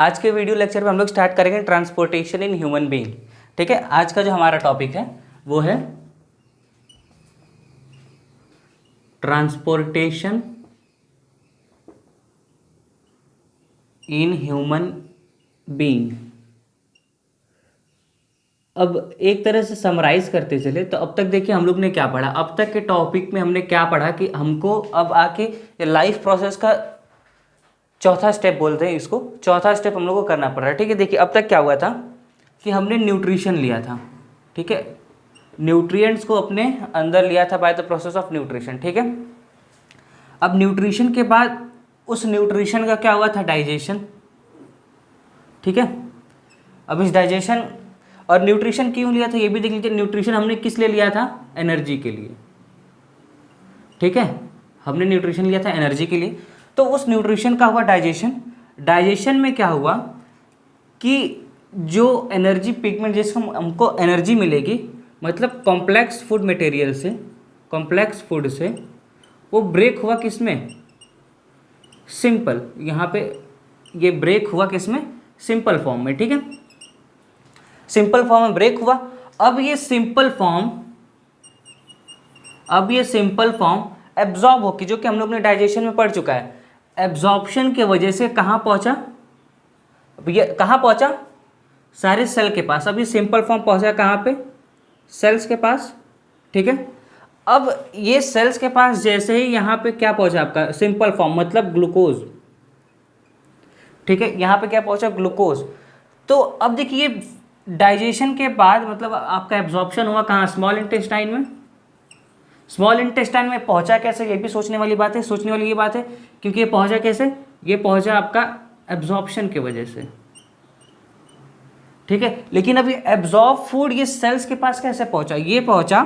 आज के video lecture में हम लोग स्टार्ट करेंगे ट्रांसपोर्टेशन इन ह्यूमन बीइंग। ठीक है, आज का जो हमारा टॉपिक है वो है ट्रांसपोर्टेशन इन ह्यूमन बीइंग। अब एक तरह से समराइज करते चले तो अब तक देखिए हम लोग ने क्या पढ़ा। अब तक के टॉपिक में हमने क्या पढ़ा कि हमको अब आके लाइफ प्रोसेस का चौथा स्टेप बोलते हैं इसको, चौथा स्टेप हम लोग को करना पड़ रहा है। ठीक है, देखिए अब तक क्या हुआ था कि हमने न्यूट्रिशन लिया था। ठीक है, न्यूट्रिएंट्स को अपने अंदर लिया था by the process of nutrition. ठीक है, अब न्यूट्रिशन के बाद उस न्यूट्रिशन का क्या हुआ था, डाइजेशन। ठीक है, अब इस डाइजेशन और न्यूट्रिशन क्यों लिया था ये भी देख लीजिए। न्यूट्रिशन हमने किस लिए लिया था, एनर्जी के लिए। ठीक है, हमने न्यूट्रिशन लिया था एनर्जी के लिए। तो उस न्यूट्रिशन का हुआ डाइजेशन। डाइजेशन में क्या हुआ कि जो एनर्जी पिगमेंट जिसको हमको एनर्जी मिलेगी, मतलब कॉम्प्लेक्स फूड मटेरियल से, कॉम्प्लेक्स फूड से वो ब्रेक हुआ किस में, सिंपल। यहाँ पे ये ब्रेक हुआ किस में, सिंपल फॉर्म में। ठीक है, सिंपल फॉर्म में ब्रेक हुआ। अब ये सिंपल फॉर्म एब्जॉर्ब होगी, जो कि हम लोग ने डाइजेशन में पढ़ चुका है। एब्जॉर्प्शन के वजह से कहाँ पहुँचा, ये कहाँ पहुँचा, सारे सेल के पास। अब ये सिंपल फॉर्म पहुँचा कहाँ पे, सेल्स के पास। ठीक है, अब ये सेल्स के पास जैसे ही यहाँ पे क्या पहुँचा आपका सिंपल फॉर्म, मतलब ग्लूकोज। ठीक है, यहाँ पे क्या पहुँचा, ग्लूकोज। तो अब देखिए डाइजेशन के बाद मतलब आपका एब्जॉर्प्शन हुआ कहाँ, स्मॉल इंटेस्टाइन में। स्मॉल इंटेस्टाइन में पहुंचा कैसे, ये भी सोचने वाली बात है, सोचने वाली ये बात है, क्योंकि ये पहुंचा कैसे, ये पहुंचा आपका एब्जॉर्प्शन की वजह से। ठीक है, लेकिन अब ये एब्जॉर्ब फूड ये सेल्स के पास कैसे पहुंचा, ये पहुंचा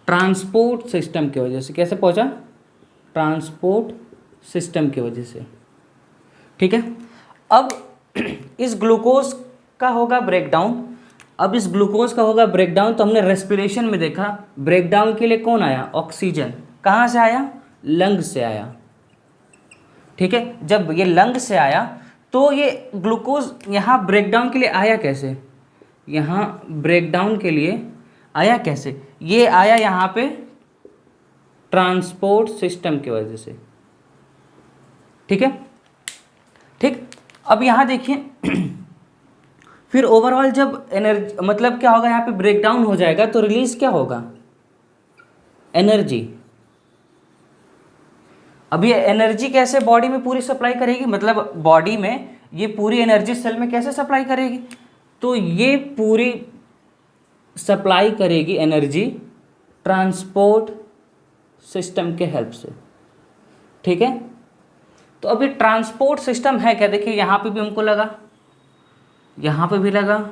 ट्रांसपोर्ट सिस्टम की वजह से। कैसे पहुंचा, ट्रांसपोर्ट सिस्टम की वजह से। ठीक है, अब इस ग्लूकोज का होगा ब्रेकडाउन। अब इस ग्लूकोज का होगा ब्रेकडाउन, तो हमने रेस्पिरेशन में देखा ब्रेकडाउन के लिए कौन आया, ऑक्सीजन। कहाँ से आया, लंग से आया। ठीक है, जब ये लंग से आया तो ये ग्लूकोज यहाँ ब्रेकडाउन के लिए आया कैसे, यहाँ ब्रेकडाउन के लिए आया कैसे, ये आया यहाँ पे ट्रांसपोर्ट सिस्टम की वजह से। ठीक है, ठीक। अब यहाँ देखिए फिर ओवरऑल जब एनर्जी मतलब क्या होगा, यहाँ पे ब्रेकडाउन हो जाएगा तो रिलीज क्या होगा, एनर्जी। अब ये एनर्जी कैसे बॉडी में पूरी सप्लाई करेगी, मतलब बॉडी में ये पूरी एनर्जी सेल में कैसे सप्लाई करेगी, तो ये पूरी सप्लाई करेगी एनर्जी ट्रांसपोर्ट सिस्टम के हेल्प से। ठीक है, तो अभी ट्रांसपोर्ट सिस्टम है क्या, देखिए यहाँ पे भी हमको लगा, यहाँ पे भी लगा,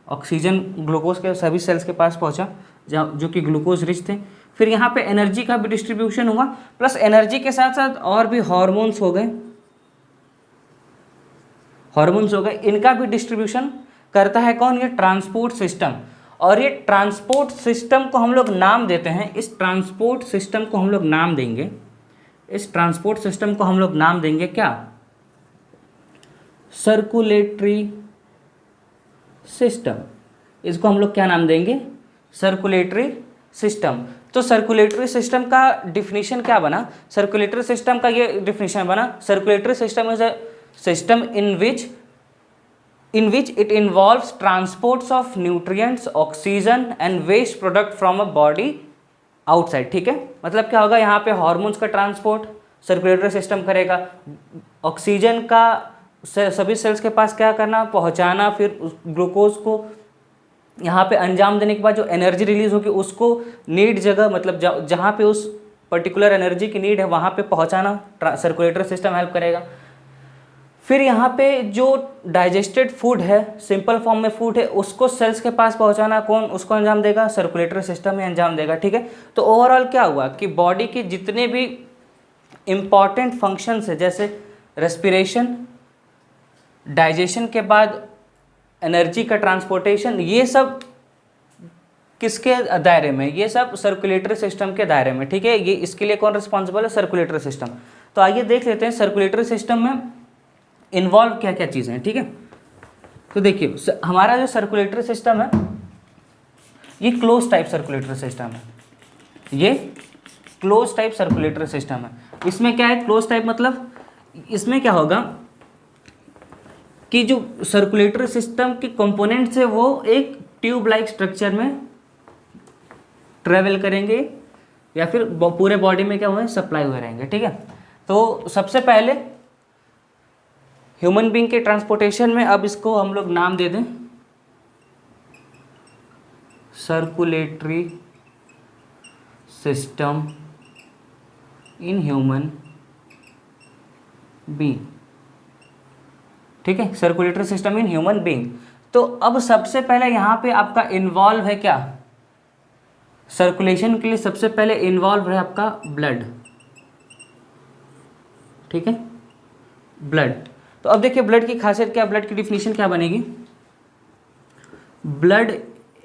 ऑक्सीजन ग्लूकोज के सभी सेल्स के पास पहुँचा जो कि ग्लूकोज रिच थे। फिर यहाँ पे एनर्जी का भी डिस्ट्रीब्यूशन हुआ, प्लस एनर्जी के साथ साथ और भी हार्मोन्स हो गए, इनका भी डिस्ट्रीब्यूशन करता है कौन, ये ट्रांसपोर्ट सिस्टम। और ये ट्रांसपोर्ट सिस्टम को हम लोग नाम देते हैं, इस ट्रांसपोर्ट सिस्टम को हम लोग नाम देंगे, इस ट्रांसपोर्ट सिस्टम को हम लोग नाम देंगे क्या, सर्कुलेटरी सिस्टम। इसको हम लोग क्या नाम देंगे, सर्कुलेटरी सिस्टम। तो सर्कुलेटरी सिस्टम का डिफिनीशन क्या बना, सर्कुलेटरी सिस्टम का ये डिफिनीशन बना, circulatory system is a system in which it involves transports of nutrients, oxygen and waste product from a body outside. ठीक है, मतलब क्या होगा, यहाँ पे हार्मोन्स का ट्रांसपोर्ट सर्कुलेटरी सिस्टम करेगा, ऑक्सीजन का सभी सेल्स के पास क्या करना, पहुंचाना, फिर उस ग्लूकोज को यहाँ पे अंजाम देने के बाद जो एनर्जी रिलीज होगी उसको नीड जगह, मतलब जहाँ पे उस पर्टिकुलर एनर्जी की नीड है वहाँ पे पहुँचाना सर्कुलेटरी सिस्टम हेल्प करेगा। फिर यहाँ पे जो डाइजेस्टेड फूड है, सिंपल फॉर्म में फूड है, उसको सेल्स के पास पहुँचाना कौन, उसको अंजाम देगा, सर्कुलेटरी सिस्टम ही अंजाम देगा। ठीक है, तो ओवरऑल क्या हुआ कि बॉडी के जितने भी इम्पॉर्टेंट फंक्शंस है, जैसे रेस्पिरेशन, डाइजेशन के बाद एनर्जी का ट्रांसपोर्टेशन, ये सब किसके दायरे में, ये सब सर्कुलेटरी सिस्टम के दायरे में। ठीक है, ये इसके लिए कौन रिस्पॉन्सिबल है, सर्कुलेटरी सिस्टम। तो आइए देख लेते हैं सर्कुलेटरी सिस्टम में इन्वॉल्व क्या क्या चीज़ें हैं, ठीक है। तो देखिए हमारा जो सर्कुलेटरी सिस्टम है ये क्लोज टाइप सर्कुलेटरी सिस्टम है, ये क्लोज टाइप सर्कुलेटरी सिस्टम है। इसमें क्या है क्लोज टाइप मतलब, इसमें क्या होगा कि जो सर्कुलेटरी सिस्टम के कंपोनेंट्स है वो एक ट्यूब लाइक स्ट्रक्चर में ट्रेवल करेंगे या फिर पूरे बॉडी में क्या हुए सप्लाई हुए रहेंगे, ठीक है। तो सबसे पहले ह्यूमन बीइंग के ट्रांसपोर्टेशन में, अब इसको हम लोग नाम दे दें circulatory system in human being, ठीक है, circulatory system in human being. तो अब सबसे पहले यहाँ पे आपका इन्वॉल्व है क्या, सर्कुलेशन के लिए सबसे पहले इन्वॉल्व है आपका ब्लड, ठीक है, ब्लड। तो अब देखिए ब्लड की खासियत क्या, ब्लड की डिफिनीशन क्या बनेगी, blood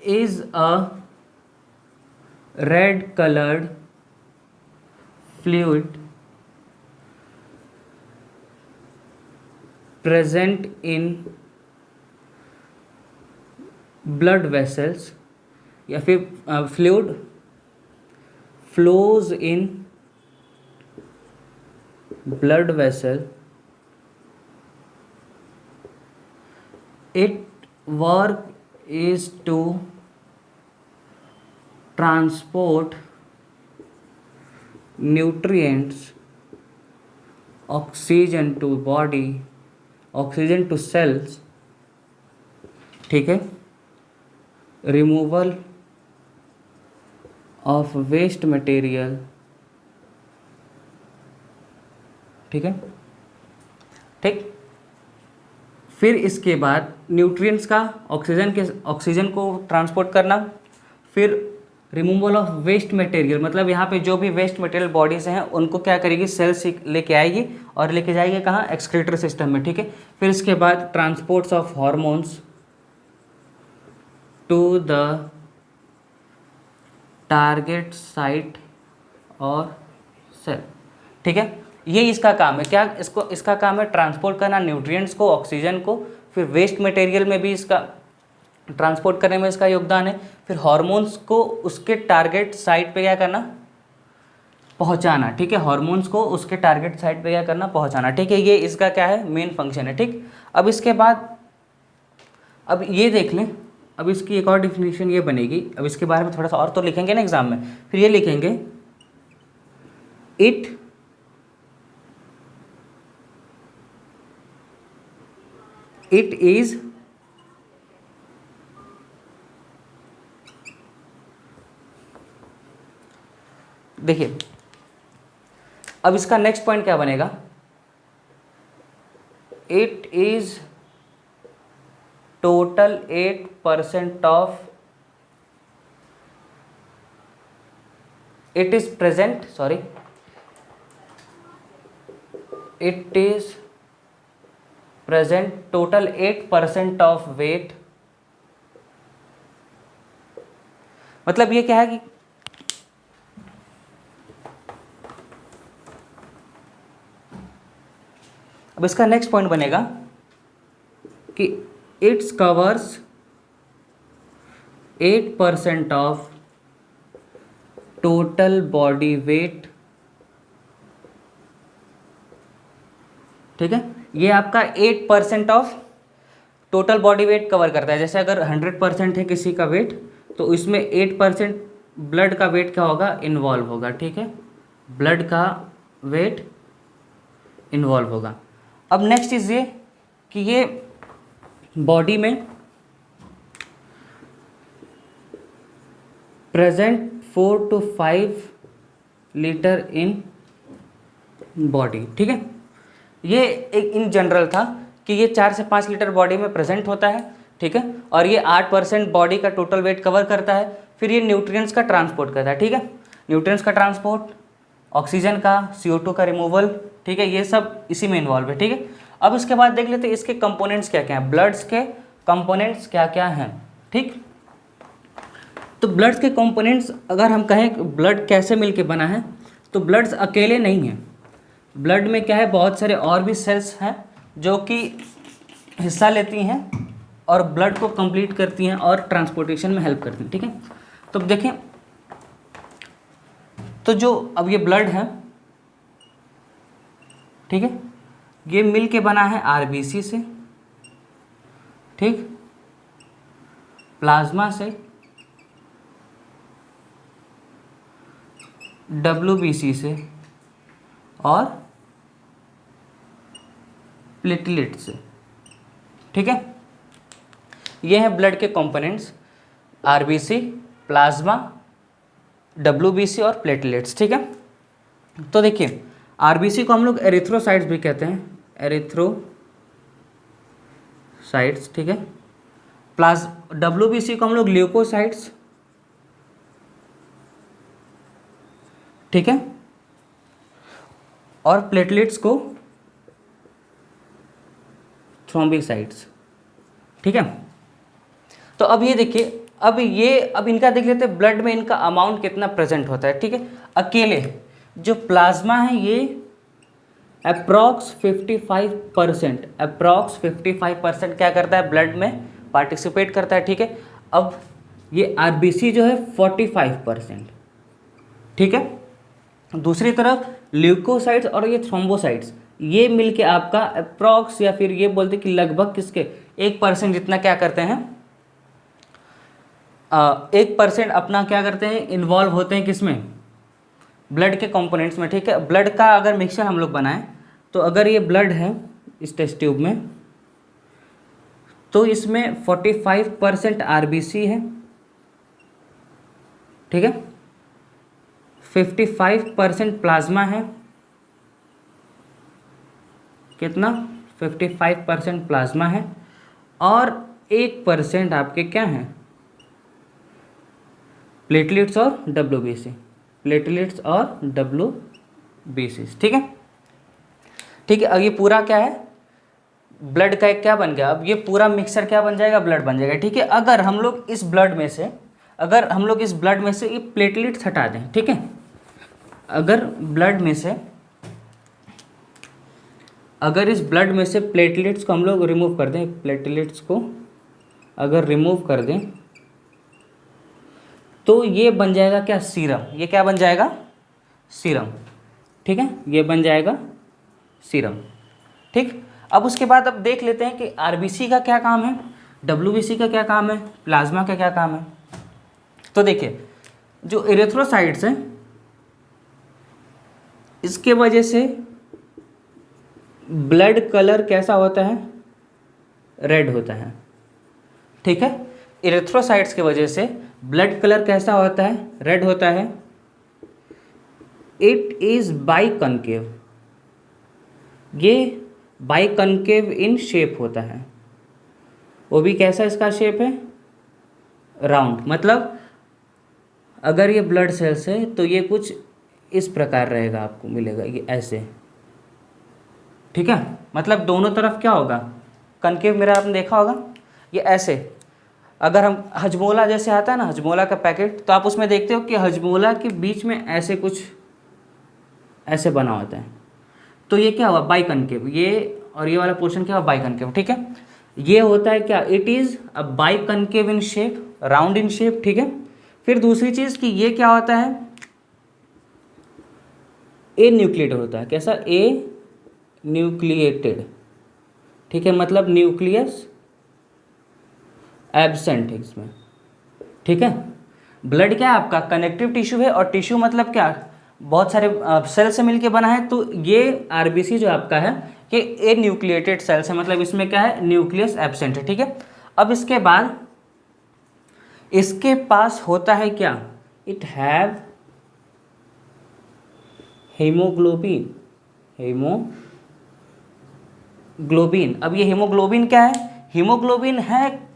is a red coloured fluid present in blood vessels या फिर fluid flows in blood vessel, its work is to transport nutrients, oxygen to body, oxygen to cells, ठीक है, रिमूवल ऑफ वेस्ट मटेरियल, ठीक है, ठीक। फिर इसके बाद न्यूट्रिएंट्स का ऑक्सीजन को ट्रांसपोर्ट करना, फिर रिमूवल ऑफ वेस्ट मटेरियल, मतलब यहाँ पे जो भी वेस्ट मटेरियल बॉडी से हैं उनको क्या करेगी सेल्स लेके आएगी और लेके जाएगी कहाँ, एक्सक्रीटरी सिस्टम में, ठीक है। फिर इसके बाद transports of hormones to the target site और सेल, ठीक है। ये इसका काम है क्या, इसका काम है ट्रांसपोर्ट करना न्यूट्रिएंट्स को, ऑक्सीजन को, फिर वेस्ट मटेरियल में भी इसका ट्रांसपोर्ट करने में इसका योगदान है, फिर हार्मोन्स को उसके टारगेट साइट पे क्या करना, पहुंचाना, ठीक है, हार्मोन्स को उसके टारगेट साइट पे क्या करना, पहुंचाना, ठीक है। ये इसका क्या है मेन फंक्शन है, ठीक। अब इसके बाद अब ये देख लें, अब इसकी एक और डिफिनीशन ये बनेगी, अब इसके बारे में थोड़ा सा और तो लिखेंगे ना एग्जाम में, फिर ये लिखेंगे इट इज देखिए अब इसका नेक्स्ट पॉइंट क्या बनेगा, it is total 8% of, it is present, sorry, it is present total 8% of weight, मतलब ये क्या है कि अब इसका नेक्स्ट पॉइंट बनेगा कि it's covers 8% of total body weight, ठीक है। ये आपका 8% of total body weight cover करता है। जैसे अगर 100% है किसी का वेट तो इसमें 8% ब्लड का वेट क्या होगा, इन्वॉल्व होगा, ठीक है, ब्लड का वेट इन्वॉल्व होगा। अब नेक्स्ट चीज़ ये कि ये बॉडी में present 4 to 5 litre in body, ठीक है। ये एक इन जनरल था कि ये 4 से 5 लीटर बॉडी में प्रेजेंट होता है, ठीक है, और ये 8% बॉडी का टोटल वेट कवर करता है। फिर ये न्यूट्रिएंट्स का ट्रांसपोर्ट करता है, ठीक है, न्यूट्रिएंट्स का ट्रांसपोर्ट, ऑक्सीजन का, CO2 का रिमूवल, ठीक है, ये सब इसी में इन्वॉल्व है, ठीक है। अब इसके बाद देख लेते हैं इसके कंपोनेंट्स क्या क्या हैं, ब्लड्स के कंपोनेंट्स क्या क्या हैं, ठीक। तो ब्लड्स के कंपोनेंट्स अगर हम कहें ब्लड कैसे मिलके बना है, तो ब्लड्स अकेले नहीं हैं, ब्लड में क्या है बहुत सारे और भी सेल्स हैं जो कि हिस्सा लेती हैं और ब्लड को कंप्लीट करती हैं और ट्रांसपोर्टेशन में हेल्प करती हैं, ठीक है। तो अब देखें, तो जो अब ये ब्लड है, ठीक है, ये मिल के बना है आरबीसी से, ठीक, प्लाज्मा से, डब्ल्यूबीसी से और प्लेटलेट से, ठीक है। ये हैं ब्लड के कंपोनेंट्स, आरबीसी, प्लाज्मा, डब्ल्यूबीसी और प्लेटलेट्स, ठीक है। तो देखिए, आरबीसी को हम लोग एरिथ्रोसाइट्स भी कहते हैं, एरिथ्रोसाइट्स, ठीक है। डब्ल्यूबीसी को हम लोग ल्यूकोसाइट्स, ठीक है, और प्लेटलेट्स को थ्रोम्बोसाइट्स, ठीक है। तो अब ये देखिए, अब इनका देख लेते हैं ब्लड में इनका अमाउंट कितना प्रेजेंट होता है, ठीक है। अकेले जो प्लाज्मा है ये अप्रॉक्स 55% क्या करता है, ब्लड में पार्टिसिपेट करता है, ठीक है। अब ये आरबीसी जो है 45%, ठीक है। दूसरी तरफ ल्यूकोसाइट्स और ये थ्रोम्बोसाइट्स, ये मिलके आपका अप्रॉक्स या फिर ये बोलते कि लगभग किसके 1% जितना क्या करते हैं, 1% अपना क्या करते हैं, इन्वॉल्व होते हैं किसमें, ब्लड के कंपोनेंट्स में, ठीक है। ब्लड का अगर मिक्सचर हम लोग बनाएं, तो अगर ये ब्लड है इस टेस्ट ट्यूब में, तो इसमें 45% आरबीसी है, ठीक है, 55% प्लाज्मा है, कितना, 55% प्लाज्मा है, और 1% आपके क्या हैं, प्लेटलेट्स और डब्ल्यूबीसी, प्लेटलेट्स और डब्ल्यूबीसी, ठीक है, ठीक है। अब ये पूरा क्या है, ब्लड का एक क्या बन गया, अब ये पूरा मिक्सचर क्या बन जाएगा, ब्लड बन जाएगा, ठीक है। अगर हम लोग इस ब्लड में से ये प्लेटलेट्स हटा दें, ठीक है, अगर इस ब्लड में से प्लेटलेट्स को हम लोग रिमूव कर दें, प्लेटलेट्स को अगर रिमूव कर दें, तो ये बन जाएगा क्या, सीरम। ये क्या बन जाएगा, सीरम, ठीक है, ये बन जाएगा सीरम, ठीक। अब उसके बाद अब देख लेते हैं कि आरबीसी का क्या काम है, डब्ल्यूबीसी का क्या काम है, प्लाज्मा का क्या काम है। तो देखिए, जो एरिथ्रोसाइट्स हैं, इसके वजह से ब्लड कलर कैसा होता है, रेड होता है, ठीक है। एरिथ्रोसाइट्स की वजह से ब्लड कलर कैसा होता है, रेड होता है। इट इज बाइकनकेव, ये बाइकनकेव इन शेप होता है, वो भी कैसा इसका शेप है, राउंड। मतलब अगर ये ब्लड सेल्स है तो ये कुछ इस प्रकार रहेगा, आपको मिलेगा ये ऐसे, ठीक है। मतलब दोनों तरफ क्या होगा, कनकेव मिरर आपने देखा होगा, ये ऐसे। अगर हम हजमोला जैसे आता है ना, हजमोला का पैकेट, तो आप उसमें देखते हो कि हजमोला के बीच में ऐसे कुछ ऐसे बना होता है, तो ये क्या हुआ, बाइकनकेव। ये और ये वाला पोर्शन क्या हुआ, बाइकनकेव, ठीक है। ये होता है क्या, it is a biconcave in shape, round in shape, ठीक है। फिर दूसरी चीज़ कि ये क्या होता है, ए न्यूक्लिएटेड होता है, कैसा, ए न्यूक्लिएटेड, ठीक है, मतलब न्यूक्लियस एब्सेंट है इसमें, ठीक है। ब्लड क्या है आपका कनेक्टिव टिश्यू है, और टिश्यू मतलब क्या, बहुत सारे सेल से मिलके बना है। तो ये आरबीसी जो आपका है ये ए न्यूक्लिएटेड सेल्स है, मतलब इसमें क्या है, न्यूक्लियस एब्सेंट है, ठीक है। अब इसके बाद इसके पास होता है क्या, इट हैव हीमोग्लोबिन, अब ये हीमोग्लोबिन क्या है, हीमोग्लोबिन है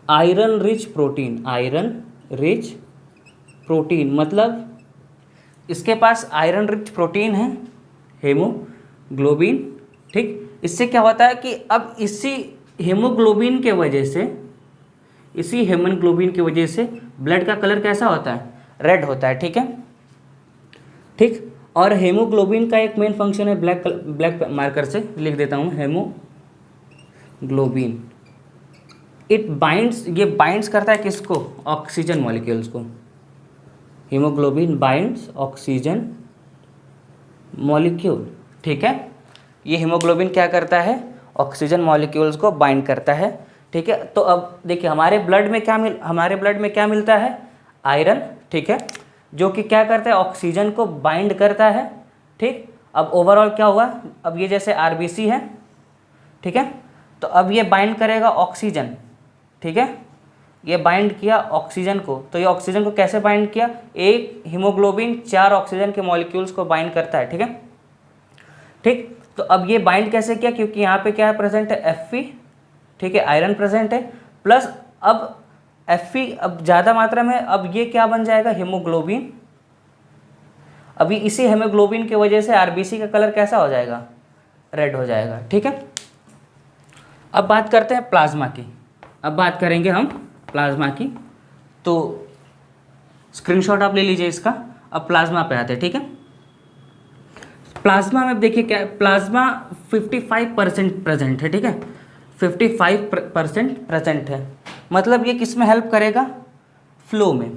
आयरन रिच प्रोटीन, मतलब इसके पास आयरन रिच प्रोटीन है हीमोग्लोबिन, ठीक। इससे क्या होता है कि अब इसी हीमोग्लोबिन के वजह से ब्लड का कलर कैसा होता है, रेड होता है, ठीक है, ठीक। और हेमोग्लोबिन का एक मेन फंक्शन है, ब्लैक मार्कर से लिख देता हूँ, हेमोग्लोबिन इट बाइंड्स, ये बाइंड्स करता है किसको, ऑक्सीजन मॉलिक्यूल्स को। हीमोग्लोबिन बाइंड्स ऑक्सीजन मॉलिक्यूल, ठीक है। ये हीमोग्लोबिन क्या करता है, ऑक्सीजन मॉलिक्यूल्स को बाइंड करता है, ठीक है। तो अब देखिए हमारे ब्लड में क्या मिलता है, आयरन, ठीक है, जो कि क्या करता है, ऑक्सीजन को बाइंड करता है, ठीक। अब ओवरऑल क्या हुआ, अब ये जैसे आरबीसी है, ठीक है, तो अब ये बाइंड करेगा ऑक्सीजन, ठीक है, ये बाइंड किया ऑक्सीजन को। तो ये ऑक्सीजन को कैसे बाइंड किया, एक हीमोग्लोबिन 4 ऑक्सीजन के मॉलिक्यूल्स को बाइंड करता है, ठीक है, ठीक। तो अब ये बाइंड कैसे किया, क्योंकि यहाँ पे क्या प्रेजेंट है, Fe, ठीक है, आयरन प्रेजेंट है, प्लस अब Fe अब ज़्यादा मात्रा में, अब ये क्या बन जाएगा, हीमोग्लोबिन। अभी इसी हीमोग्लोबिन की वजह से आरबीसी का कलर कैसा हो जाएगा, रेड हो जाएगा, ठीक है। अब बात करते हैं प्लाज्मा की, अब बात करेंगे हम प्लाज्मा की। तो स्क्रीनशॉट आप ले लीजिए इसका। अब प्लाज्मा पे आते हैं, ठीक है। प्लाज्मा में देखिए क्या, प्लाज्मा 55% प्रेजेंट है, ठीक है, 55% प्रेजेंट है, मतलब ये किस में हेल्प करेगा, फ्लो में,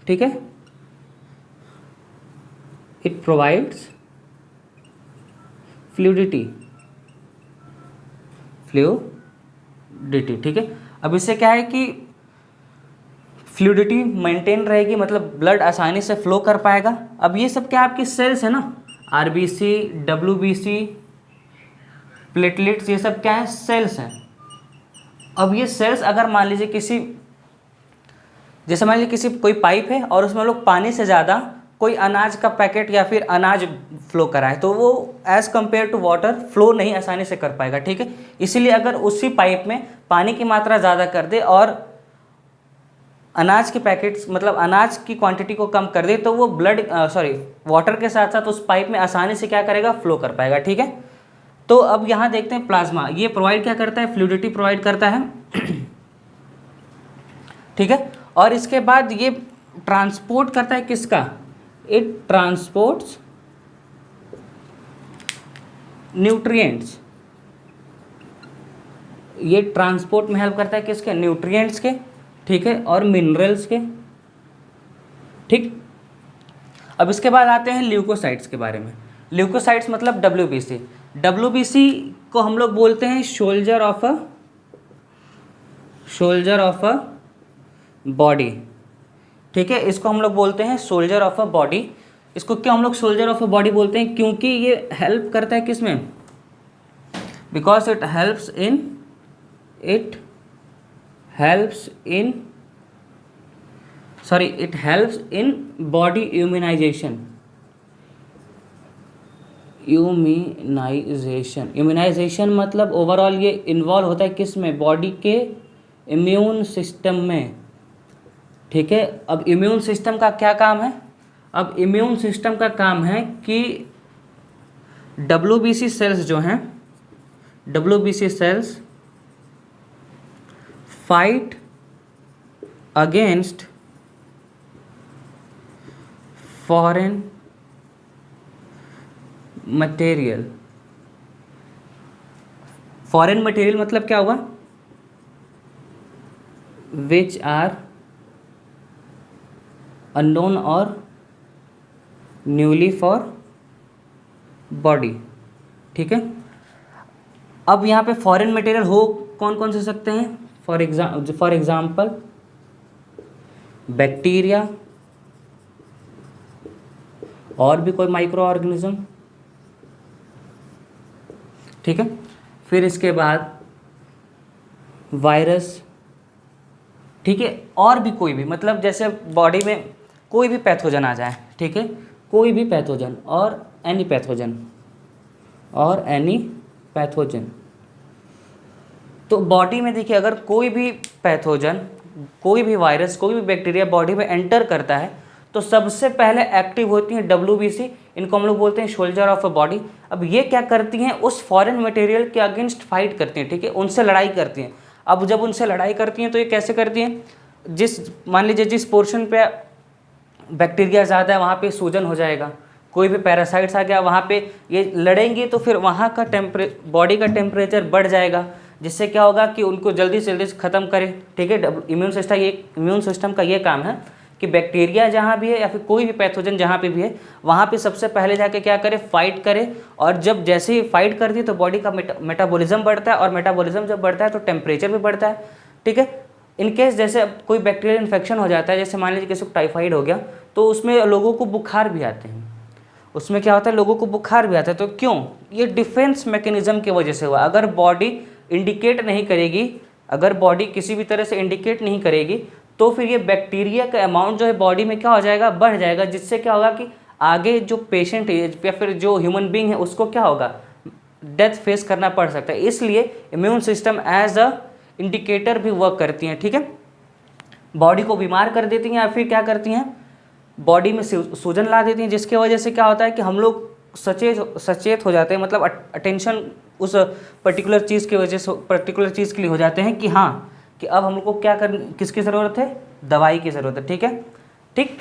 ठीक है। इट प्रोवाइड्स फ्लूइडिटी, ठीक है। अब इससे क्या है कि फ्लूइडिटी मेंटेन रहेगी, मतलब ब्लड आसानी से फ्लो कर पाएगा। अब ये सब क्या आपकी सेल्स है ना, आरबीसी, डब्ल्यूबीसी, प्लेटलेट्स, ये सब क्या है, सेल्स हैं। अब ये सेल्स अगर मान लीजिए जैसे मान लीजिए किसी कोई पाइप है और उसमें लोग पानी से ज़्यादा कोई अनाज का पैकेट या फिर अनाज फ्लो कराए, तो वो as compare to water flow नहीं आसानी से कर पाएगा, ठीक है। इसीलिए अगर उसी पाइप में पानी की मात्रा ज़्यादा कर दे और अनाज के पैकेट्स, मतलब अनाज की क्वांटिटी को कम कर दे, तो वो वाटर के साथ साथ उस पाइप में आसानी से क्या करेगा, फ्लो कर पाएगा, ठीक है। तो अब यहाँ देखते हैं प्लाज्मा, ये प्रोवाइड क्या करता है, फ्लूइडिटी प्रोवाइड करता है, ठीक है। और इसके बाद ये ट्रांसपोर्ट करता है किसका, इट ट्रांसपोर्ट्स न्यूट्रिएंट्स, ये ट्रांसपोर्ट में हेल्प करता है किसके, न्यूट्रिएंट्स के, ठीक है, और मिनरल्स के, ठीक। अब इसके बाद आते हैं ल्यूकोसाइट्स के बारे में। ल्यूकोसाइट्स मतलब डब्ल्यूबीसी, डब्ल्यूबीसी को हम लोग बोलते हैं सोल्जर ऑफ अ बॉडी, ठीक है, इसको हम लोग बोलते हैं सोल्जर ऑफ अ बॉडी। इसको क्यों हम लोग सोल्जर ऑफ अ बॉडी बोलते हैं, क्योंकि ये हेल्प करता है किस में, because it helps in body immunization मतलब ओवरऑल ये इन्वॉल्व होता है किस में, बॉडी के इम्यून सिस्टम में, ठीक है। अब इम्यून सिस्टम का क्या काम है, अब इम्यून सिस्टम का काम है कि डब्ल्यूबीसी सेल्स जो हैं, WBC cells fight against foreign material. Foreign material मतलब क्या हुआ, विच आर अननोन और न्यूली फॉर बॉडी, ठीक है। अब यहाँ पे फॉरेन मटेरियल हो कौन कौन से सकते हैं, फॉर एग्जाम्पल बैक्टीरिया और भी कोई माइक्रो ऑर्गेनिज्म, ठीक है। फिर इसके बाद वायरस, ठीक है, और भी कोई भी, मतलब जैसे बॉडी में कोई भी पैथोजन आ जाए, ठीक है, कोई भी पैथोजन और एनी पैथोजन। तो बॉडी में देखिए अगर कोई भी पैथोजन, कोई भी वायरस, कोई भी बैक्टीरिया बॉडी में एंटर करता है तो सबसे पहले एक्टिव होती हैं डब्ल्यूबीसी, इनको हम लोग बोलते हैं सोल्जर ऑफ अ बॉडी। अब ये क्या करती हैं, उस फॉरेन मटेरियल के अगेंस्ट फाइट करती हैं, ठीक है, उनसे लड़ाई करती हैं। अब जब उनसे लड़ाई करती हैं तो ये कैसे करती हैं, मान लीजिए जिस पोर्शन पे बैक्टीरिया ज़्यादा है वहाँ पे सूजन हो जाएगा, कोई भी पैरासाइट्स आ गया वहाँ पे ये लड़ेंगे तो फिर वहाँ का बॉडी का टेम्परेचर बढ़ जाएगा, जिससे क्या होगा कि उनको जल्दी से जल्दी खत्म करे। ठीक है, इम्यून सिस्टम का ये काम है कि बैक्टीरिया जहाँ भी है या फिर कोई भी पैथोजन जहाँ पे भी है वहाँ पे सबसे पहले जाके क्या करे, फाइट करे। और जब जैसे ही फाइट करती है तो बॉडी का मेटाबॉलिज्म बढ़ता है, और मेटाबॉलिज्म जब बढ़ता है तो टेम्परेचर भी बढ़ता है। ठीक है, इनकेस जैसे अब कोई बैक्टीरियल इन्फेक्शन हो जाता है, जैसे मान लीजिए किसी को टाइफाइड हो गया, तो उसमें लोगों को बुखार भी आते हैं। उसमें क्या होता है, लोगों को बुखार भी आता है। तो क्यों? ये डिफेंस मैकेनिज्म की वजह से हुआ। अगर बॉडी इंडिकेट नहीं करेगी, अगर बॉडी किसी भी तरह से इंडिकेट नहीं करेगी, तो फिर ये बैक्टीरिया का अमाउंट जो है बॉडी में क्या हो जाएगा, बढ़ जाएगा, जिससे क्या होगा कि आगे जो पेशेंट है या फिर जो ह्यूमन बींग है उसको क्या होगा, डेथ फेस करना पड़ सकता है। इसलिए immune system as a indicator भी वर्क करती हैं। ठीक है, बॉडी को बीमार कर देती हैं या फिर क्या करती हैं, बॉडी में सूजन ला देती हैं, जिसकी वजह से क्या होता है कि हम लोग सचेत हो जाते हैं, मतलब अटेंशन उस पर्टिकुलर चीज़ की वजह से, पर्टिकुलर चीज़ के लिए हो जाते हैं कि हाँ, कि अब हम लोग को क्या किसकी ज़रूरत है, दवाई की ज़रूरत है। ठीक है, ठीक।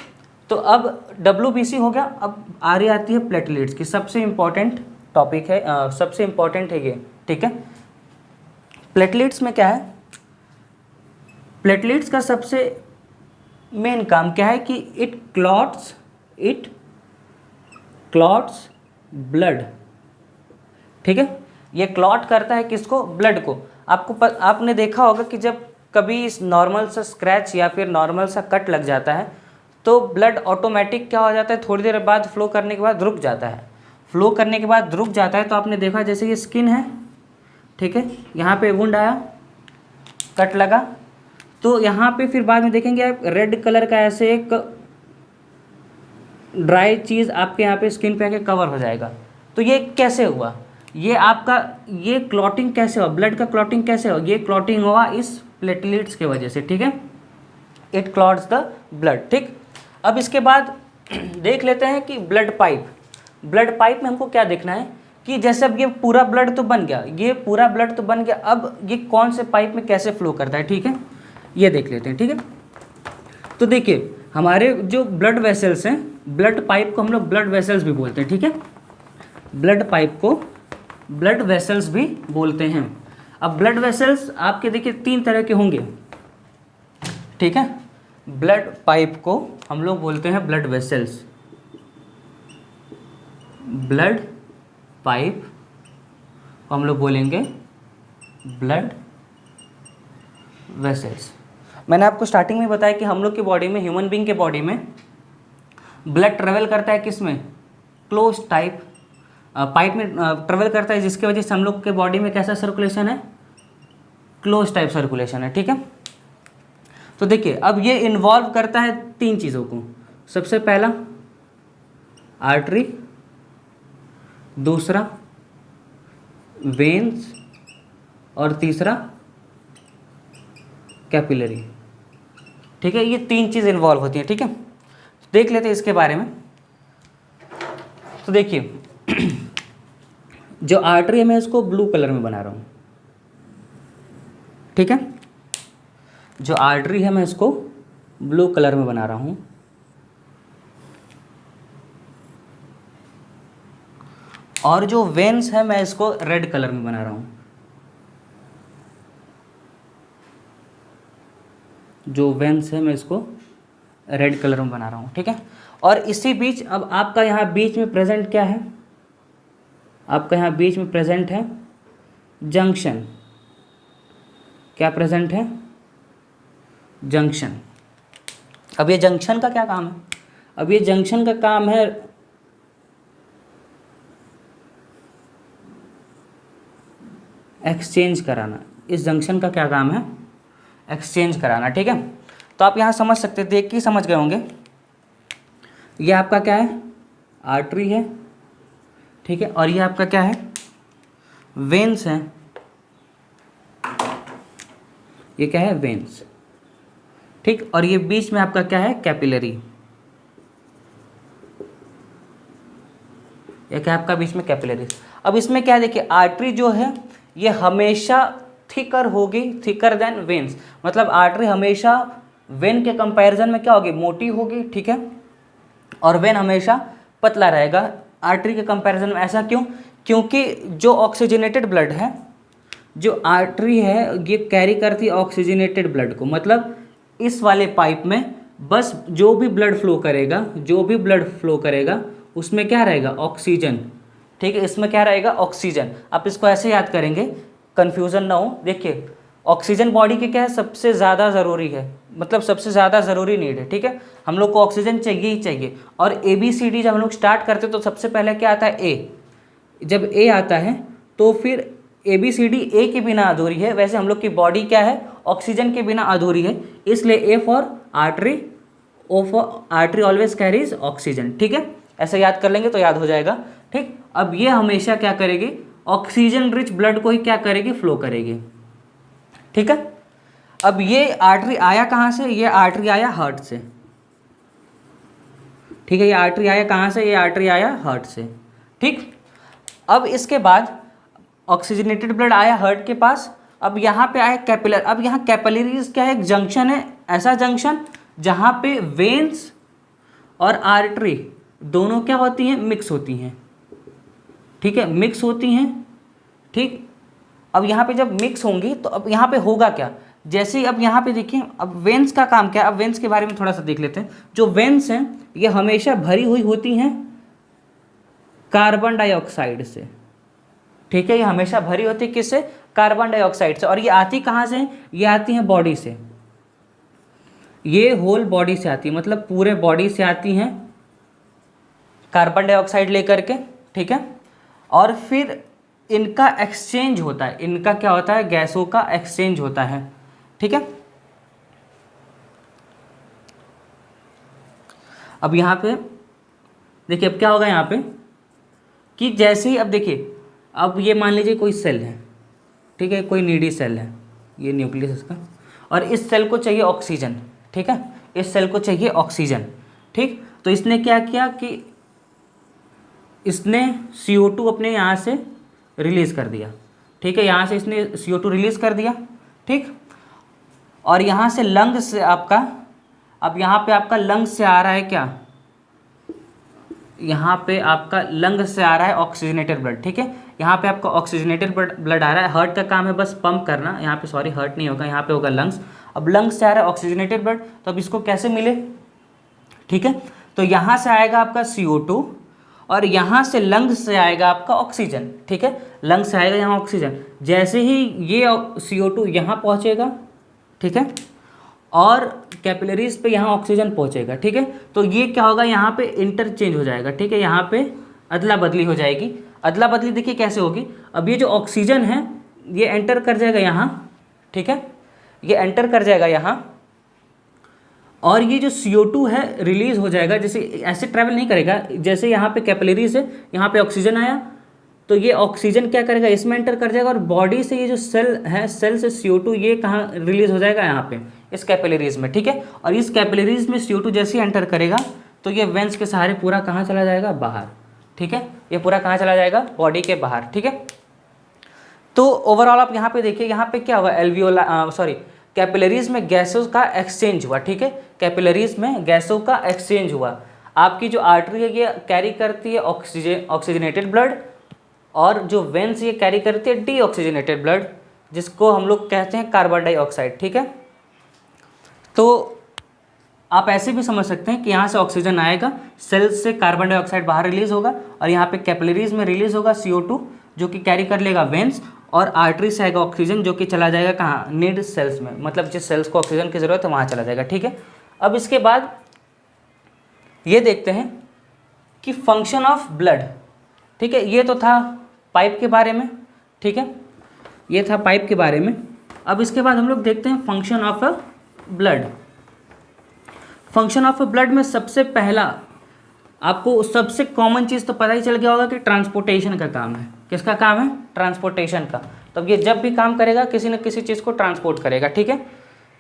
तो अब WBC हो गया। अब आगे आती है प्लेटलेट्स की, सबसे इम्पॉर्टेंट टॉपिक है, सबसे इम्पॉर्टेंट है ये। ठीक है, प्लेटलेट्स में क्या है, प्लेटलेट्स का सबसे मेन काम क्या है कि इट क्लॉट्स ब्लड। ठीक है, ये क्लॉट करता है किसको, ब्लड को। आपने देखा होगा कि जब कभी इस नॉर्मल सा स्क्रैच या फिर नॉर्मल सा कट लग जाता है तो ब्लड ऑटोमेटिक क्या हो जाता है, थोड़ी देर बाद फ्लो करने के बाद रुक जाता है। फ्लो करने के बाद रुक जाता है, तो आपने देखा जैसे ये स्किन है, ठीक है, यहाँ पे वुंड आया, कट लगा, तो यहाँ पे फिर बाद में देखेंगे आप रेड कलर का ऐसे एक ड्राई चीज़ आपके यहाँ पे स्किन पे आके कवर हो जाएगा। तो ये कैसे हुआ, ये आपका ये क्लॉटिंग कैसे हुआ, ब्लड का क्लॉटिंग कैसे हुआ, ये क्लॉटिंग हुआ इस प्लेटलेट्स के वजह से। ठीक है, इट क्लॉट्स द ब्लड। ठीक, अब इसके बाद देख लेते हैं कि ब्लड पाइप में हमको क्या देखना है कि जैसे अब ये पूरा ब्लड तो बन गया, ये पूरा ब्लड तो बन गया, अब ये कौन से पाइप में कैसे फ्लो करता है। ठीक है, ये देख लेते हैं। ठीक है, तो देखिए हमारे जो ब्लड वेसल्स हैं, ब्लड पाइप को हम लोग ब्लड वेसल्स भी बोलते हैं। ठीक है, ब्लड पाइप को ब्लड वेसल्स भी बोलते हैं। अब ब्लड वेसल्स आपके देखिए 3 तरह के होंगे। ठीक है, ब्लड पाइप को हम लोग बोलते हैं ब्लड वेसल्स, ब्लड पाइप को हम लोग बोलेंगे ब्लड वेसल्स। मैंने आपको स्टार्टिंग में बताया कि हम लोग की बॉडी में, ह्यूमन बीइंग के बॉडी में ब्लड ट्रेवल करता है किस में, क्लोज टाइप पाइप में ट्रेवल करता है, जिसकी वजह से हम लोग के बॉडी में कैसा सर्कुलेशन है, क्लोज टाइप सर्कुलेशन है। ठीक है, तो देखिए अब ये इन्वॉल्व करता है 3 चीज़ों को। सबसे पहला आर्टरी, दूसरा वेन्स, और तीसरा कैपिलरी। ठीक है, ये 3 चीज़ इन्वॉल्व होती हैं। ठीक है, देख लेते हैं इसके बारे में। तो देखिए जो आर्टरी है मैं इसको ब्लू कलर में बना रहा हूँ। ठीक है, जो आर्टरी है मैं इसको ब्लू कलर में बना रहा हूँ, और जो वेन्स है मैं इसको रेड कलर में बना रहा हूँ। जो वेन्स है मैं इसको रेड कलर में बना रहा हूँ। ठीक है, और इसी बीच अब आपका यहाँ बीच में प्रेजेंट क्या है, आपका यहाँ बीच में प्रेजेंट है जंक्शन। क्या प्रेजेंट है, जंक्शन। अब ये जंक्शन का क्या काम है, अब ये जंक्शन का काम है एक्सचेंज कराना। इस जंक्शन का क्या काम है, एक्सचेंज कराना। ठीक है, तो आप यहाँ समझ सकते, देख के समझ गए होंगे। ये आपका क्या है, आर्टरी है। ठीक है, और ये आपका क्या है, वेन्स है। ये क्या है, वेन्स। ठीक, और ये बीच में आपका क्या है, कैपिलरी। ये क्या है आपका बीच में, कैपिलरी। अब इसमें क्या है, देखिए आर्टरी जो है ये हमेशा थिकर होगी, थिकर देन वेन्स। मतलब आर्टरी हमेशा वेन के कंपैरिजन में क्या होगी, मोटी होगी। ठीक है, और वेन हमेशा पतला रहेगा आर्टरी के कंपैरिजन में। ऐसा क्यों? क्योंकि जो ऑक्सीजनेटेड ब्लड है, जो आर्टरी है ये कैरी करती है ऑक्सीजनेटेड ब्लड को, मतलब इस वाले पाइप में बस जो भी ब्लड फ्लो करेगा उसमें क्या रहेगा? ऑक्सीजन। ठीक है, इसमें क्या रहेगा? ऑक्सीजन। आप इसको ऐसे याद करेंगे, कन्फ्यूज़न ना हो। देखिए ऑक्सीजन बॉडी के क्या है? सबसे ज़्यादा ज़रूरी है, मतलब सबसे ज़्यादा ज़रूरी नीड है। ठीक है, हम लोग को ऑक्सीजन चाहिए ही चाहिए। और ABCD जब हम लोग स्टार्ट करते हैं तो सबसे पहले क्या आता है? ए। जब ए आता है तो फिर ABCD ए के बिना अधूरी है। वैसे हम लोग की बॉडी क्या है? ऑक्सीजन के बिना अधूरी है, इसलिए A for artery, O for artery always carries oxygen. ठीक है, ऐसे याद कर लेंगे तो याद हो जाएगा। ठीक, अब ये हमेशा क्या करेगी? ऑक्सीजन रिच ब्लड को ही क्या करेगी? फ्लो करेगी। ठीक है, अब ये आर्टरी आया कहाँ से? ये आर्टरी आया हार्ट से। ठीक है, ये आर्टरी आया कहाँ से? ये आर्टरी आया हार्ट से। ठीक, अब इसके बाद ऑक्सीजनेटेड ब्लड आया हार्ट के पास। अब यहाँ पे आया कैपिलर। अब यहाँ कैपिलरीज क्या है? एक जंक्शन है, ऐसा जंक्शन जहाँ पे वेन्स और आर्टरी दोनों क्या होती हैं? मिक्स होती हैं। ठीक है, मिक्स होती हैं। ठीक, अब यहाँ पे जब मिक्स होंगी तो अब यहाँ पे होगा क्या? जैसे ही अब यहाँ पे देखिए, अब वेन्स का काम क्या है? अब वेन्स के बारे में थोड़ा सा देख लेते हैं। जो वेन्स हैं ये हमेशा भरी हुई होती हैं कार्बन डाइऑक्साइड से। ठीक है, ये हमेशा भरी होती है किससे? कार्बन डाइऑक्साइड से। और ये आती कहाँ से? ये आती हैं बॉडी से। ये होल बॉडी से आती है, मतलब पूरे बॉडी से आती हैं कार्बन डाइऑक्साइड लेकर के। ठीक है, और फिर इनका एक्सचेंज होता है। इनका क्या होता है? गैसों का एक्सचेंज होता है। ठीक है, अब यहाँ पे देखिए, अब क्या होगा यहाँ पे कि जैसे ही, अब देखिए, अब ये मान लीजिए कोई सेल है। ठीक है, कोई नीडी सेल है, ये न्यूक्लियस इसका, और इस सेल को चाहिए ऑक्सीजन। ठीक है, इस सेल को चाहिए ऑक्सीजन। ठीक, तो इसने क्या किया कि इसने CO2 अपने यहाँ से रिलीज़ कर दिया। ठीक है, यहाँ से इसने CO2 रिलीज़ कर दिया। ठीक, और यहाँ से लंग से आपका, अब यहाँ पे आपका लंग से आ रहा है क्या? यहाँ पे आपका लंग से आ रहा है ऑक्सीजनेटेड ब्लड। ठीक है, यहाँ पे आपका ऑक्सीजनेटेड ब्लड आ रहा है। हार्ट का काम है बस पंप करना, यहाँ पे सॉरी हार्ट नहीं होगा, यहाँ पे होगा लंग्स। अब लंग्स से आ रहा है ऑक्सीजनेटेड ब्लड, तो अब इसको कैसे मिले? ठीक है, तो यहाँ से आएगा आपका CO2 और यहाँ से लंग्स से आएगा आपका ऑक्सीजन। ठीक है, लंग्स से आएगा यहाँ ऑक्सीजन। जैसे ही ये CO2 यहाँ पहुँचेगा, ठीक है, और कैपिलरीज पे यहाँ ऑक्सीजन पहुँचेगा। ठीक है, तो ये क्या होगा? यहाँ पे इंटरचेंज हो जाएगा। ठीक है, यहाँ पे अदला बदली हो जाएगी। अदला बदली देखिए कैसे होगी? अब ये जो ऑक्सीजन है ये एंटर कर जाएगा यहाँ। ठीक है, ये एंटर कर जाएगा यहाँ, और ये जो CO2 है रिलीज हो जाएगा। जैसे ऐसे ट्रैवल नहीं करेगा, जैसे यहाँ पे कैपिलरीज है, यहाँ पे ऑक्सीजन आया तो ये ऑक्सीजन क्या करेगा? इसमें एंटर कर जाएगा, और बॉडी से ये जो सेल है, सेल से CO2 ये कहाँ रिलीज हो जाएगा? यहाँ पे इस कैपिलरीज में। ठीक है, और इस कैपिलरीज में CO2 जैसे ही एंटर करेगा तो ये वेंस के सहारे पूरा कहाँ चला जाएगा? बाहर। ठीक है, ये पूरा कहाँ चला जाएगा? बॉडी के बाहर। ठीक है, तो ओवरऑल आप यहाँ पे देखिए, यहाँ पे क्या हुआ? कैपिलरीज में गैसों का एक्सचेंज हुआ। ठीक है, कैपिलरीज में गैसों का एक्सचेंज हुआ। आपकी जो आर्टरी है ये कैरी करती है ऑक्सीजनेटेड ब्लड, और जो वेन्स ये कैरी करती है डीऑक्सीजनेटेड ब्लड, जिसको हम लोग कहते हैं कार्बन डाइऑक्साइड। ठीक है, तो आप ऐसे भी समझ सकते हैं कि यहाँ से ऑक्सीजन आएगा, सेल्स से कार्बन डाइऑक्साइड बाहर रिलीज होगा, और यहाँ पे कैपिलरीज में रिलीज होगा CO2 जो कि कैरी कर लेगा वेंस, और आर्टरी से आएगा ऑक्सीजन जो कि चला जाएगा कहाँ? नीड सेल्स में, मतलब जिस सेल्स को ऑक्सीजन की ज़रूरत है वहाँ चला जाएगा। ठीक है, अब इसके बाद ये देखते हैं कि फंक्शन ऑफ ब्लड। ठीक है, ये तो था पाइप के बारे में। ठीक है, ये था पाइप के बारे में। अब इसके बाद हम लोग देखते हैं function of a blood. Function of a blood में सबसे पहला आपको सबसे कॉमन चीज़ तो पता ही चल गया होगा कि ट्रांसपोर्टेशन का काम है। किसका काम है? ट्रांसपोर्टेशन का। तो ये जब भी काम करेगा किसी न किसी चीज़ को ट्रांसपोर्ट करेगा। ठीक है,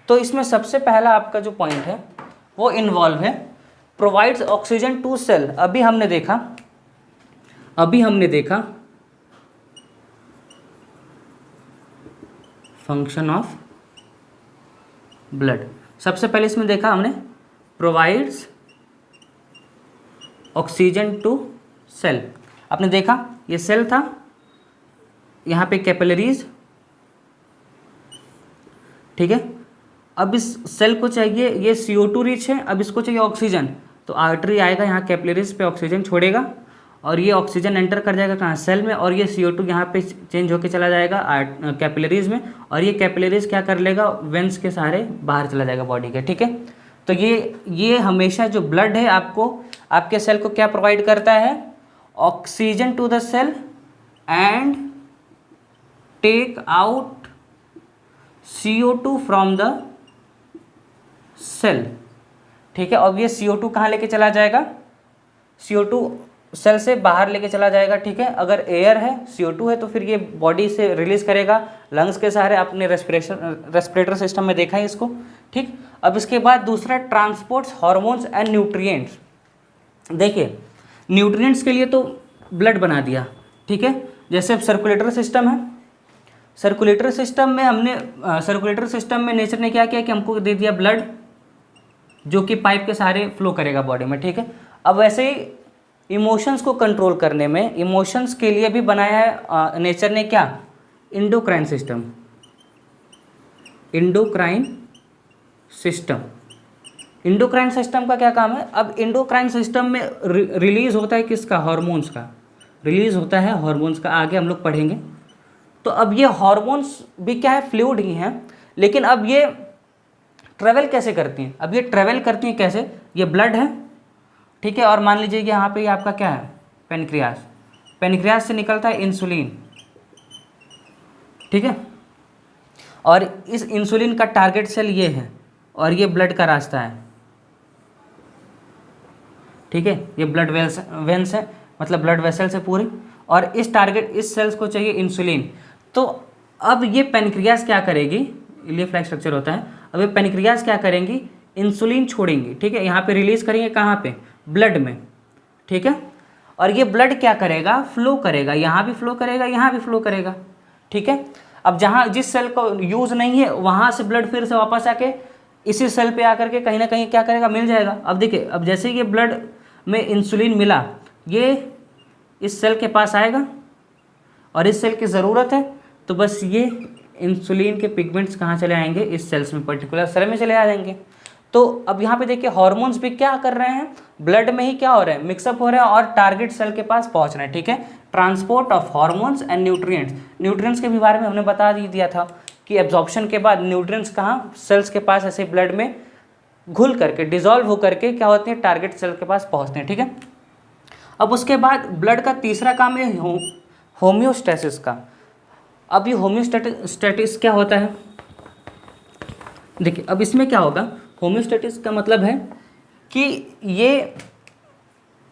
तो इसमें सबसे पहला आपका जो पॉइंट है वो इन्वॉल्व है प्रोवाइड्स ऑक्सीजन टू सेल। अभी हमने देखा फंक्शन ऑफ ब्लड। सबसे पहले इसमें देखा हमने प्रोवाइड्स ऑक्सीजन टू सेल। आपने देखा ये सेल था, यहाँ पे कैपिलरीज, ठीक है। अब इस सेल को चाहिए, ये CO2 रिच है, अब इसको चाहिए ऑक्सीजन, तो आर्टरी आएगा यहाँ कैपिलरीज पे, ऑक्सीजन छोड़ेगा और ये ऑक्सीजन एंटर कर जाएगा कहाँ, सेल में, और ये CO2 यहाँ पे चेंज होके चला जाएगा कैपिलरीज में, और ये कैपिलरीज क्या कर लेगा, वेंस के सहारे बाहर चला जाएगा बॉडी के, ठीक है। तो ये हमेशा जो ब्लड है आपको, आपके सेल को क्या प्रोवाइड करता है, oxygen to the cell and take out CO2 from the cell, ठीक है। अब ये CO2 कहाँ लेके चला जाएगा, CO2 सेल से बाहर लेके चला जाएगा, ठीक है। अगर एयर है, CO2 है, तो फिर ये बॉडी से रिलीज करेगा लंग्स के सहारे, अपने रेस्पिरेटर सिस्टम में देखा है इसको, ठीक। अब इसके बाद दूसरा ट्रांसपोर्ट्स हार्मोन्स एंड न्यूट्रिएंट्स। देखिए न्यूट्रिएंट्स के लिए तो ब्लड बना दिया, ठीक है। जैसे सर्कुलेटरी सिस्टम है, सर्कुलेटरी सिस्टम में हमने सर्कुलेटरी सिस्टम में नेचर ने क्या किया कि हमको दे दिया ब्लड, जो कि पाइप के सहारे फ्लो करेगा बॉडी में, ठीक है। अब वैसे ही इमोशंस को कंट्रोल करने में, इमोशंस के लिए भी बनाया है नेचर ने क्या, endocrine system, endocrine system. Endocrine system का क्या काम है, अब इंडोक्राइन सिस्टम में रिलीज होता है किसका, हार्मोन्स का, रिलीज होता है हार्मोन्स का, आगे हम लोग पढ़ेंगे। तो अब ये हार्मोन्स भी क्या है, फ्लूइड ही हैं, लेकिन अब ये ट्रेवल कैसे करती हैं, अब ये ट्रेवल करती हैं कैसे, ये ब्लड है, ठीक है, और मान लीजिए यहाँ पे आपका क्या है, पेनक्रियास, पेनक्रियास से निकलता है इंसुलिन, ठीक है, और इस इंसुलिन का टारगेट सेल ये है, और ये ब्लड का रास्ता है, ठीक है, ये ब्लड वेन्स है, मतलब ब्लड वेसल से पूरी, और इस टारगेट, इस सेल्स को चाहिए इंसुलिन। तो अब ये पेनक्रियास क्या करेगी, इलियोफ्लैक स्ट्रक्चर होता है, अब ये पेनक्रियास क्या करेंगी, इंसुलिन छोड़ेंगी, ठीक है, यहाँ पे रिलीज करेंगे कहाँ पे, ब्लड में, ठीक है। और ये ब्लड क्या करेगा, फ्लो करेगा, यहाँ भी फ्लो करेगा, यहाँ भी फ्लो करेगा, ठीक है। अब जहाँ जिस सेल को यूज़ नहीं है वहाँ से ब्लड फिर से वापस आके इसी सेल पे आकर के कहीं ना कहीं क्या करेगा, मिल जाएगा। अब देखिए, अब जैसे ये ब्लड में इंसुलिन मिला, ये इस सेल के पास आएगा, और इस सेल की ज़रूरत है, तो बस ये इंसुलिन के पिगमेंट्स कहाँ चले आएंगे, इस सेल्स में, पर्टिकुलर सेल में चले आ जाएंगे। तो अब यहाँ पे देखिए हार्मोन्स भी क्या कर रहे हैं, ब्लड में ही क्या हो रहा है, मिक्सअप हो रहा है, और टारगेट सेल के पास पहुँच रहे हैं, ठीक है। Transport of hormones and nutrients, nutrients के भी बारे में हमने बता दिया था कि एब्जॉर्प्शन के बाद न्यूट्रिएंट्स कहाँ, सेल्स के पास ऐसे ब्लड में घुल करके, डिजॉल्व हो करके क्या होते हैं, टारगेट सेल के पास पहुँचते हैं, ठीक है। अब उसके बाद ब्लड का तीसरा काम है होम्योस्टेसिस का। अब ये होम्योस्टेटिस क्या होता है, देखिए अब इसमें क्या होगा, होम्योस्टेटिस का मतलब है कि ये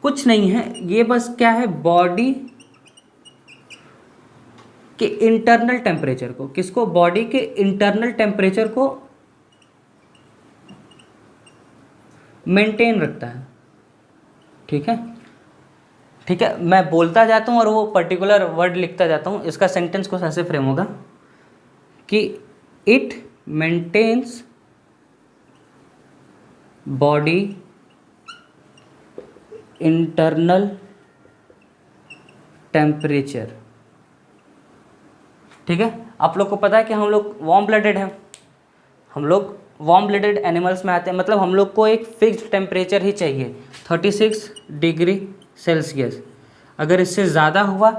कुछ नहीं है, ये बस क्या है, बॉडी के इंटरनल टेम्परेचर को, किसको, बॉडी के इंटरनल टेम्परेचर को मेंटेन रखता है, ठीक है, ठीक है। मैं बोलता जाता हूँ और वो पर्टिकुलर वर्ड लिखता जाता हूँ, इसका सेंटेंस कुछ ऐसे फ्रेम होगा कि it maintains body internal temperature, ठीक है। आप लोग को पता है कि हम लोग वार्म ब्लडेड हैं, हम लोग वार्म ब्लडेड एनिमल्स में आते हैं, मतलब हम लोग को एक फिक्स्ड टेम्परेचर ही चाहिए, 36 डिग्री सेल्सियस। अगर इससे ज़्यादा हुआ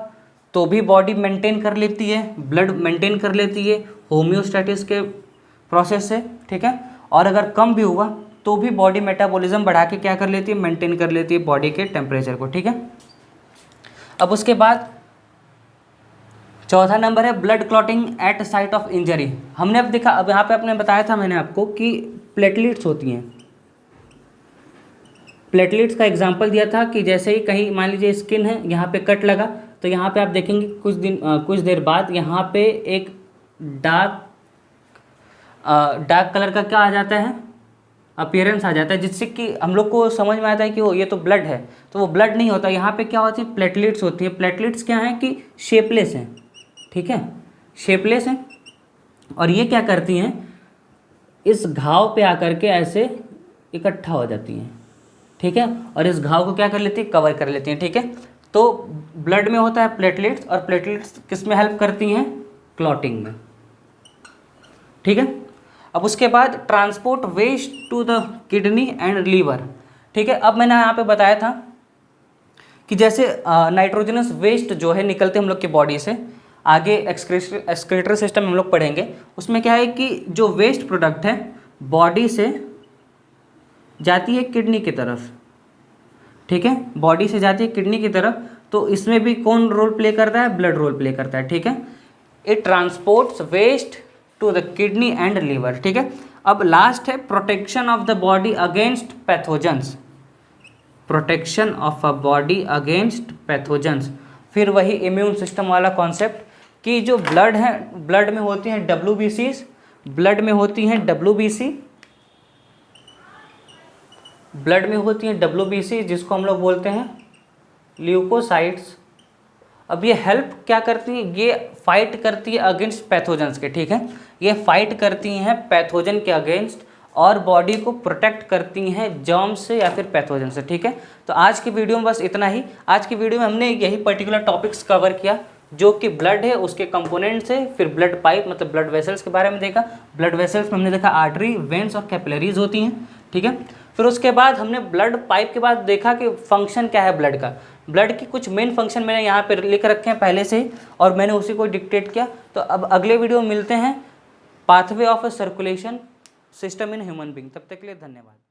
तो भी बॉडी मेंटेन कर लेती है, ब्लड मेंटेन कर लेती है होम्योस्टेटिस के प्रोसेस से, ठीक है। और अगर कम भी हुआ तो भी बॉडी मेटाबॉलिज्म बढ़ा के क्या कर लेती है, मेंटेन कर लेती है बॉडी के टेम्परेचर को, ठीक है। अब उसके बाद चौथा नंबर है blood clotting at site of injury. हमने अब देखा, अब यहाँ पे आपने बताया था मैंने आपको कि प्लेटलेट्स होती हैं, प्लेटलेट्स का एग्जांपल दिया था कि जैसे ही कहीं मान लीजिए स्किन है, यहाँ पे कट लगा, तो यहाँ पे आप देखेंगे कुछ देर बाद यहाँ पे एक डार्क कलर का क्या आ जाता है, अपीयरेंस आ जाता है, जिससे कि हम लोग को समझ में आता है कि वो ये तो ब्लड है। तो वो ब्लड नहीं होता, यहाँ पे क्या होती है, प्लेटलेट्स होती है। प्लेटलेट्स क्या हैं कि शेपलेस हैं, ठीक है, शेपलेस हैं, और ये क्या करती हैं, इस घाव पे आकर के ऐसे इकट्ठा हो जाती हैं, ठीक है, और इस घाव को क्या कर लेती है, कवर कर लेती हैं। ठीक है, तो ब्लड में होता है प्लेटलेट्स, और प्लेटलेट्स किस में हेल्प करती हैं, क्लॉटिंग में। ठीक है, अब उसके बाद transport waste to the kidney and liver. ठीक है, अब मैंने यहाँ पे बताया था कि जैसे नाइट्रोजनस वेस्ट जो है निकलते हम लोग की बॉडी से, आगे एक्सक्रीटरी सिस्टम हम लोग पढ़ेंगे, उसमें क्या है कि जो वेस्ट प्रोडक्ट है बॉडी से जाती है किडनी की तरफ। ठीक है, बॉडी से जाती है किडनी की तरफ, तो इसमें भी कौन रोल प्ले करता है, ब्लड रोल प्ले करता है। ठीक है, it transports waste to the kidney and liver. ठीक है, अब लास्ट है protection of the body against pathogens, protection of a body against pathogens. फिर वही इम्यून सिस्टम वाला कॉन्सेप्ट कि जो ब्लड है, ब्लड में होती हैं WBCs, ब्लड में होती हैं WBC, ब्लड में होती हैं WBC जिसको हम लोग बोलते हैं ल्यूकोसाइट्स। अब ये हेल्प क्या करती हैं, ये फाइट करती है अगेंस्ट पैथोजेंस के। ठीक है, ये फाइट करती हैं पैथोजन के अगेंस्ट और बॉडी को प्रोटेक्ट करती हैं जर्म्स से या फिर पैथोजन से। ठीक है, तो आज की वीडियो में बस इतना ही। आज की वीडियो में हमने यही पर्टिकुलर टॉपिक्स कवर किया, जो कि ब्लड है उसके कंपोनेंट्स है, फिर ब्लड पाइप मतलब ब्लड वेसल्स के बारे में देखा। ब्लड वेसल्स में हमने देखा आर्टरी, वेन्स और कैपिलरीज होती हैं। ठीक है, फिर उसके बाद हमने ब्लड पाइप के बाद देखा कि फंक्शन क्या है ब्लड का। ब्लड की कुछ मेन फंक्शन मैंने यहाँ पे लिख रखे हैं पहले से ही, और मैंने उसी को डिक्टेट किया। तो अब अगले वीडियो में मिलते हैं, pathway of a circulation system in human being. तब तक के लिए धन्यवाद।